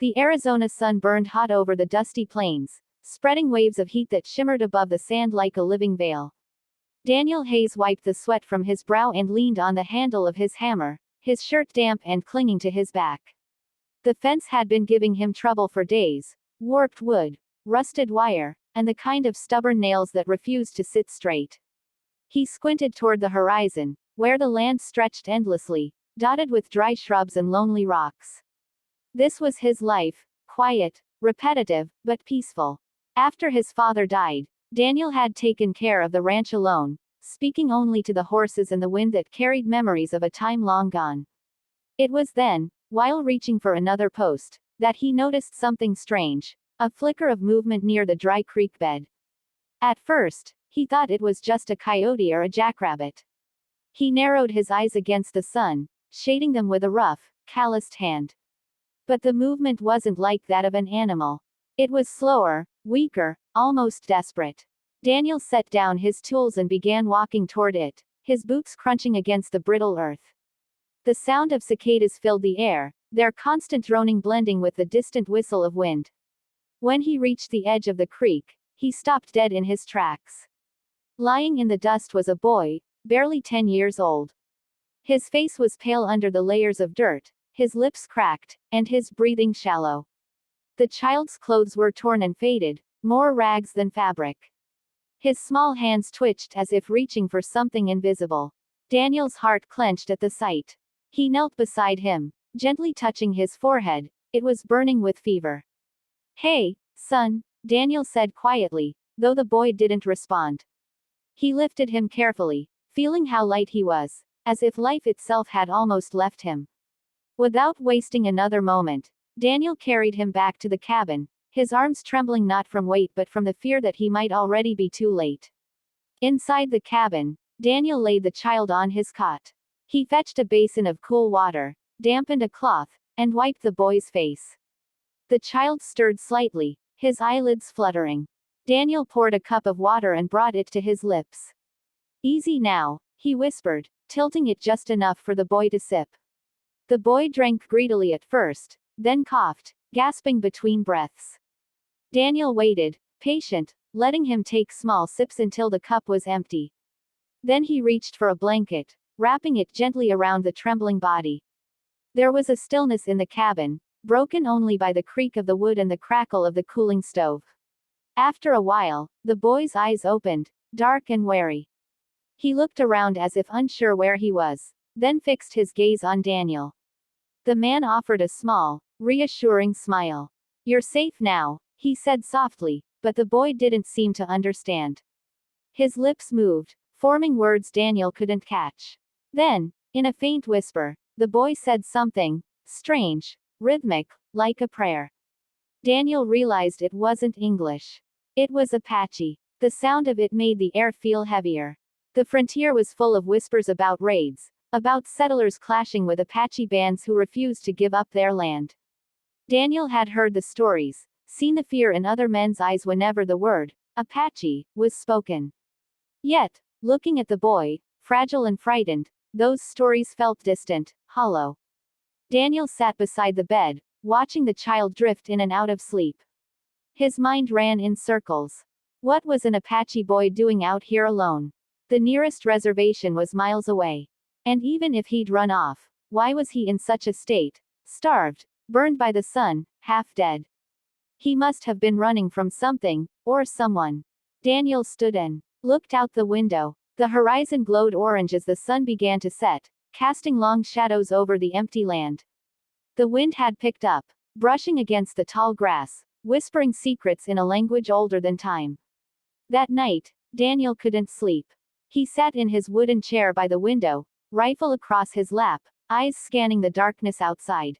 The Arizona sun burned hot over the dusty plains, spreading waves of heat that shimmered above the sand like a living veil. Daniel Hayes wiped the sweat from his brow and leaned on the handle of his hammer, his shirt damp and clinging to his back. The fence had been giving him trouble for days: warped wood, rusted wire, and the kind of stubborn nails that refused to sit straight. He squinted toward the horizon, where the land stretched endlessly, dotted with dry shrubs and lonely rocks. This was his life, quiet, repetitive, but peaceful. After his father died, Daniel had taken care of the ranch alone, speaking only to the horses and the wind that carried memories of a time long gone. It was then, while reaching for another post, that he noticed something strange: a flicker of movement near the dry creek bed. At first, he thought it was just a coyote or a jackrabbit. He narrowed his eyes against the sun, shading them with a rough, calloused hand. But the movement wasn't like that of an animal. It was slower, weaker, almost desperate. Daniel set down his tools and began walking toward it, his boots crunching against the brittle earth. The sound of cicadas filled the air, their constant droning blending with the distant whistle of wind. When he reached the edge of the creek, he stopped dead in his tracks. Lying in the dust was a boy, barely 10 years old. His face was pale under the layers of dirt, his lips cracked, and his breathing shallow. The child's clothes were torn and faded, more rags than fabric. His small hands twitched as if reaching for something invisible. Daniel's heart clenched at the sight. He knelt beside him, gently touching his forehead. It was burning with fever. "Hey, son," Daniel said quietly, though the boy didn't respond. He lifted him carefully, feeling how light he was, as if life itself had almost left him. Without wasting another moment, Daniel carried him back to the cabin, his arms trembling not from weight but from the fear that he might already be too late. Inside the cabin, Daniel laid the child on his cot. He fetched a basin of cool water, dampened a cloth, and wiped the boy's face. The child stirred slightly, his eyelids fluttering. Daniel poured a cup of water and brought it to his lips. "Easy now," he whispered, tilting it just enough for the boy to sip. The boy drank greedily at first, then coughed, gasping between breaths. Daniel waited, patient, letting him take small sips until the cup was empty. Then he reached for a blanket, wrapping it gently around the trembling body. There was a stillness in the cabin, broken only by the creak of the wood and the crackle of the cooling stove. After a while, the boy's eyes opened, dark and wary. He looked around as if unsure where he was, then fixed his gaze on Daniel. The man offered a small, reassuring smile. "You're safe now," he said softly, but the boy didn't seem to understand. His lips moved, forming words Daniel couldn't catch. Then, in a faint whisper, the boy said something strange, rhythmic, like a prayer. Daniel realized it wasn't English. It was Apache. The sound of it made the air feel heavier. The frontier was full of whispers about raids, about settlers clashing with Apache bands who refused to give up their land. Daniel had heard the stories, seen the fear in other men's eyes whenever the word, Apache, was spoken. Yet, looking at the boy, fragile and frightened, those stories felt distant, hollow. Daniel sat beside the bed, watching the child drift in and out of sleep. His mind ran in circles. What was an Apache boy doing out here alone? The nearest reservation was miles away. And even if he'd run off, why was he in such a state? Starved, burned by the sun, half dead. He must have been running from something, or someone. Daniel stood and looked out the window. The horizon glowed orange as the sun began to set, casting long shadows over the empty land. The wind had picked up, brushing against the tall grass, whispering secrets in a language older than time. That night, Daniel couldn't sleep. He sat in his wooden chair by the window, rifle across his lap, eyes scanning the darkness outside.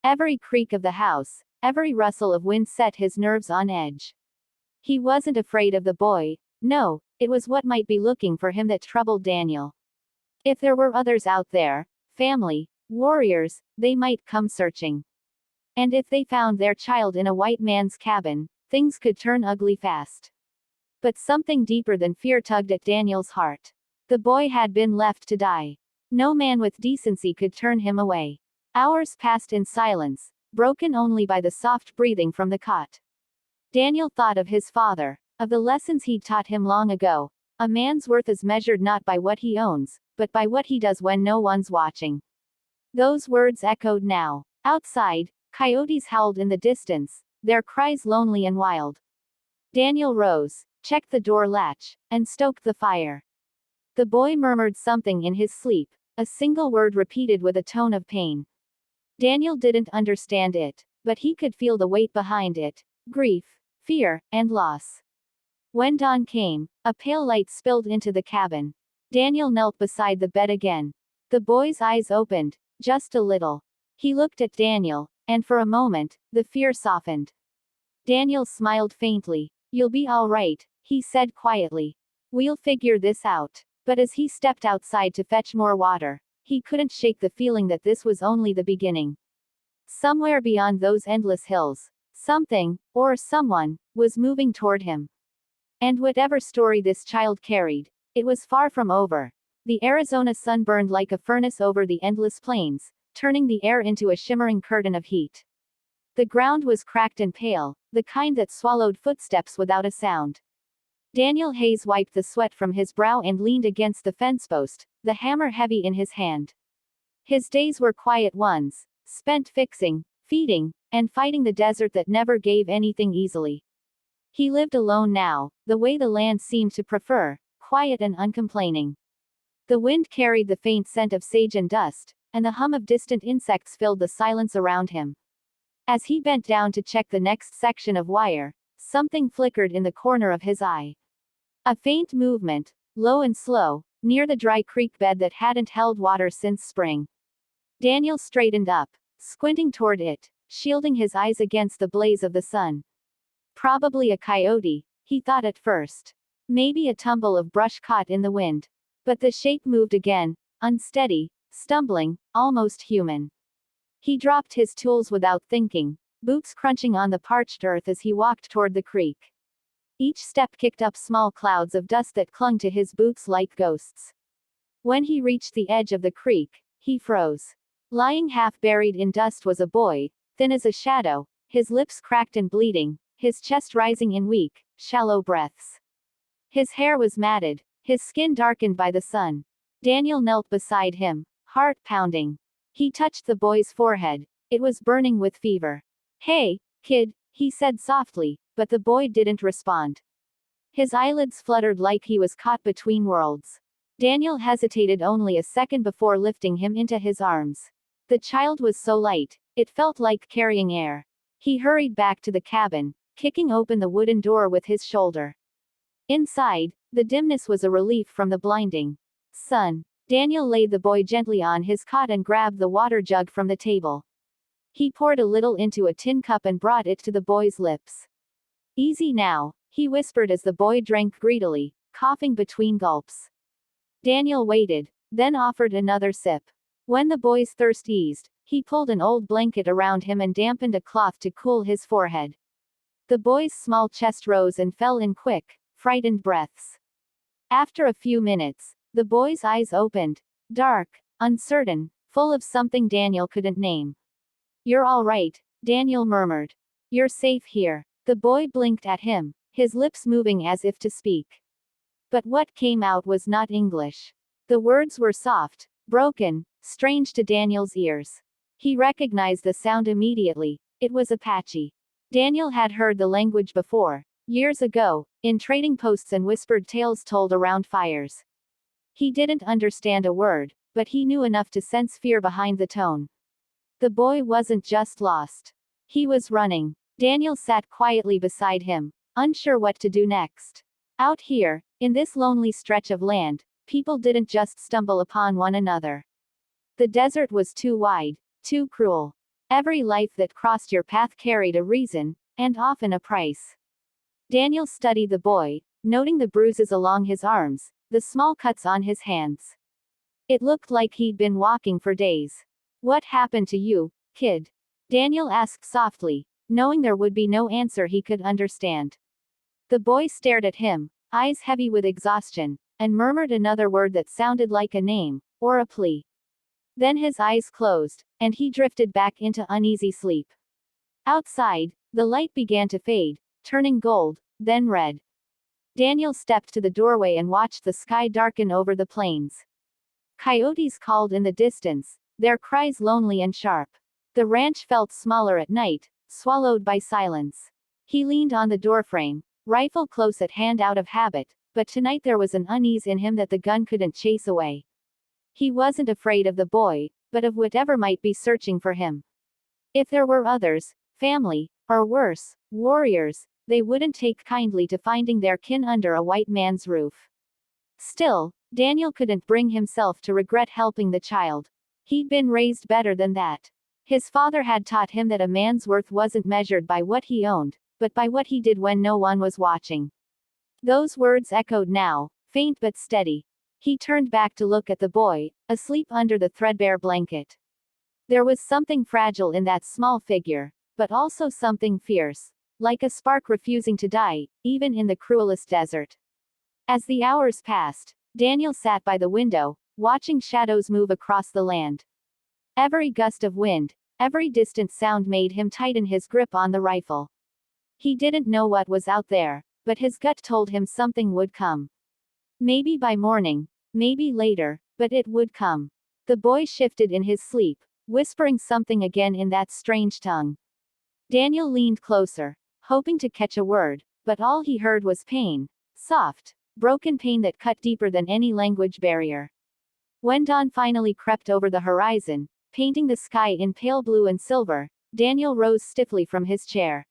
Every creak of the house, every rustle of wind set his nerves on edge. He wasn't afraid of the boy. No, it was what might be looking for him that troubled Daniel. If there were others out there, family, warriors, they might come searching. And if they found their child in a white man's cabin, things could turn ugly fast. But something deeper than fear tugged at Daniel's heart. The boy had been left to die. No man with decency could turn him away. Hours passed in silence, broken only by the soft breathing from the cot. Daniel thought of his father, of the lessons he'd taught him long ago. A man's worth is measured not by what he owns, but by what he does when no one's watching. Those words echoed now. Outside, coyotes howled in the distance, their cries lonely and wild. Daniel rose, checked the door latch, and stoked the fire. The boy murmured something in his sleep, a single word repeated with a tone of pain. Daniel didn't understand it, but he could feel the weight behind it: grief, fear, and loss. When dawn came, a pale light spilled into the cabin. Daniel knelt beside the bed again. The boy's eyes opened, just a little. He looked at Daniel, and for a moment, the fear softened. Daniel smiled faintly. "You'll be all right," he said quietly. "We'll figure this out." But as he stepped outside to fetch more water, he couldn't shake the feeling that this was only the beginning. Somewhere beyond those endless hills, something, or someone, was moving toward him. And whatever story this child carried, it was far from over. The Arizona sun burned like a furnace over the endless plains, turning the air into a shimmering curtain of heat. The ground was cracked and pale, the kind that swallowed footsteps without a sound. Daniel Hayes wiped the sweat from his brow and leaned against the fence post, the hammer heavy in his hand. His days were quiet ones, spent fixing, feeding, and fighting the desert that never gave anything easily. He lived alone now, the way the land seemed to prefer, quiet and uncomplaining. The wind carried the faint scent of sage and dust, and the hum of distant insects filled the silence around him. As he bent down to check the next section of wire, something flickered in the corner of his eye. A faint movement, low and slow, near the dry creek bed that hadn't held water since spring. Daniel straightened up, squinting toward it, shielding his eyes against the blaze of the sun. Probably a coyote, he thought at first. Maybe a tumble of brush caught in the wind. But the shape moved again, unsteady, stumbling, almost human. He dropped his tools without thinking, boots crunching on the parched earth as he walked toward the creek. Each step kicked up small clouds of dust that clung to his boots like ghosts. When he reached the edge of the creek, he froze. Lying half buried in dust was a boy, thin as a shadow, his lips cracked and bleeding, his chest rising in weak, shallow breaths. His hair was matted, his skin darkened by the sun. Daniel knelt beside him, heart pounding. He touched the boy's forehead. It was burning with fever. "Hey, kid," he said softly, but the boy didn't respond. His eyelids fluttered like he was caught between worlds. Daniel hesitated only a second before lifting him into his arms. The child was so light, it felt like carrying air. He hurried back to the cabin, kicking open the wooden door with his shoulder. Inside, the dimness was a relief from the blinding sun. Daniel laid the boy gently on his cot and grabbed the water jug from the table. He poured a little into a tin cup and brought it to the boy's lips. "Easy now," he whispered as the boy drank greedily, coughing between gulps. Daniel waited, then offered another sip. When the boy's thirst eased, he pulled an old blanket around him and dampened a cloth to cool his forehead. The boy's small chest rose and fell in quick, frightened breaths. After a few minutes, the boy's eyes opened, dark, uncertain, full of something Daniel couldn't name. "You're all right," Daniel murmured. "You're safe here." The boy blinked at him, his lips moving as if to speak. But what came out was not English. The words were soft, broken, strange to Daniel's ears. He recognized the sound immediately. It was Apache. Daniel had heard the language before, years ago, in trading posts and whispered tales told around fires. He didn't understand a word, but he knew enough to sense fear behind the tone. The boy wasn't just lost. He was running. Daniel sat quietly beside him, unsure what to do next. Out here, in this lonely stretch of land, people didn't just stumble upon one another. The desert was too wide, too cruel. Every life that crossed your path carried a reason, and often a price. Daniel studied the boy, noting the bruises along his arms, the small cuts on his hands. It looked like he'd been walking for days. "What happened to you, kid?" Daniel asked softly, knowing there would be no answer he could understand. The boy stared at him, eyes heavy with exhaustion, and murmured another word that sounded like a name, or a plea. Then his eyes closed, and he drifted back into uneasy sleep. Outside, the light began to fade, turning gold, then red. Daniel stepped to the doorway and watched the sky darken over the plains. Coyotes called in the distance, their cries lonely and sharp. The ranch felt smaller at night, swallowed by silence. He leaned on the doorframe, rifle close at hand out of habit, but tonight there was an unease in him that the gun couldn't chase away. He wasn't afraid of the boy, but of whatever might be searching for him. If there were others, family, or worse, warriors, they wouldn't take kindly to finding their kin under a white man's roof. Still, Daniel couldn't bring himself to regret helping the child. He'd been raised better than that. His father had taught him that a man's worth wasn't measured by what he owned, but by what he did when no one was watching. Those words echoed now, faint but steady. He turned back to look at the boy, asleep under the threadbare blanket. There was something fragile in that small figure, but also something fierce, like a spark refusing to die, even in the cruelest desert. As the hours passed, Daniel sat by the window, watching shadows move across the land. Every gust of wind, every distant sound made him tighten his grip on the rifle. He didn't know what was out there, but his gut told him something would come. Maybe by morning, maybe later, but it would come. The boy shifted in his sleep, whispering something again in that strange tongue. Daniel leaned closer, hoping to catch a word, but all he heard was pain. Soft, broken pain that cut deeper than any language barrier. When dawn finally crept over the horizon, painting the sky in pale blue and silver, Daniel rose stiffly from his chair.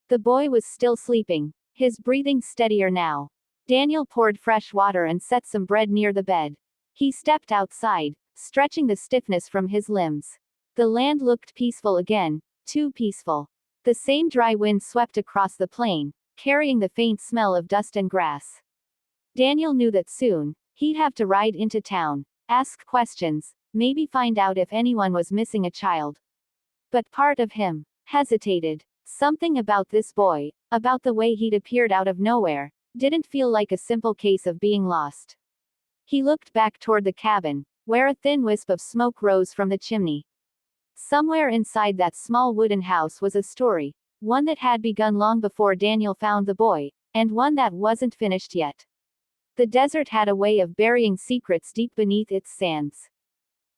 The boy was still sleeping, his breathing steadier now. Daniel poured fresh water and set some bread near the bed. He stepped outside, stretching the stiffness from his limbs. The land looked peaceful again, too peaceful. The same dry wind swept across the plain, carrying the faint smell of dust and grass. Daniel knew that soon, he'd have to ride into town, ask questions, maybe find out if anyone was missing a child. But part of him hesitated. Something about this boy, about the way he'd appeared out of nowhere, didn't feel like a simple case of being lost. He looked back toward the cabin, where a thin wisp of smoke rose from the chimney. Somewhere inside that small wooden house was a story, one that had begun long before Daniel found the boy, and one that wasn't finished yet. The desert had a way of burying secrets deep beneath its sands.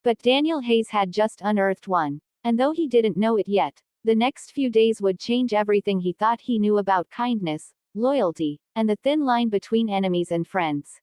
But Daniel Hayes had just unearthed one, and though he didn't know it yet, the next few days would change everything he thought he knew about kindness, loyalty, and the thin line between enemies and friends.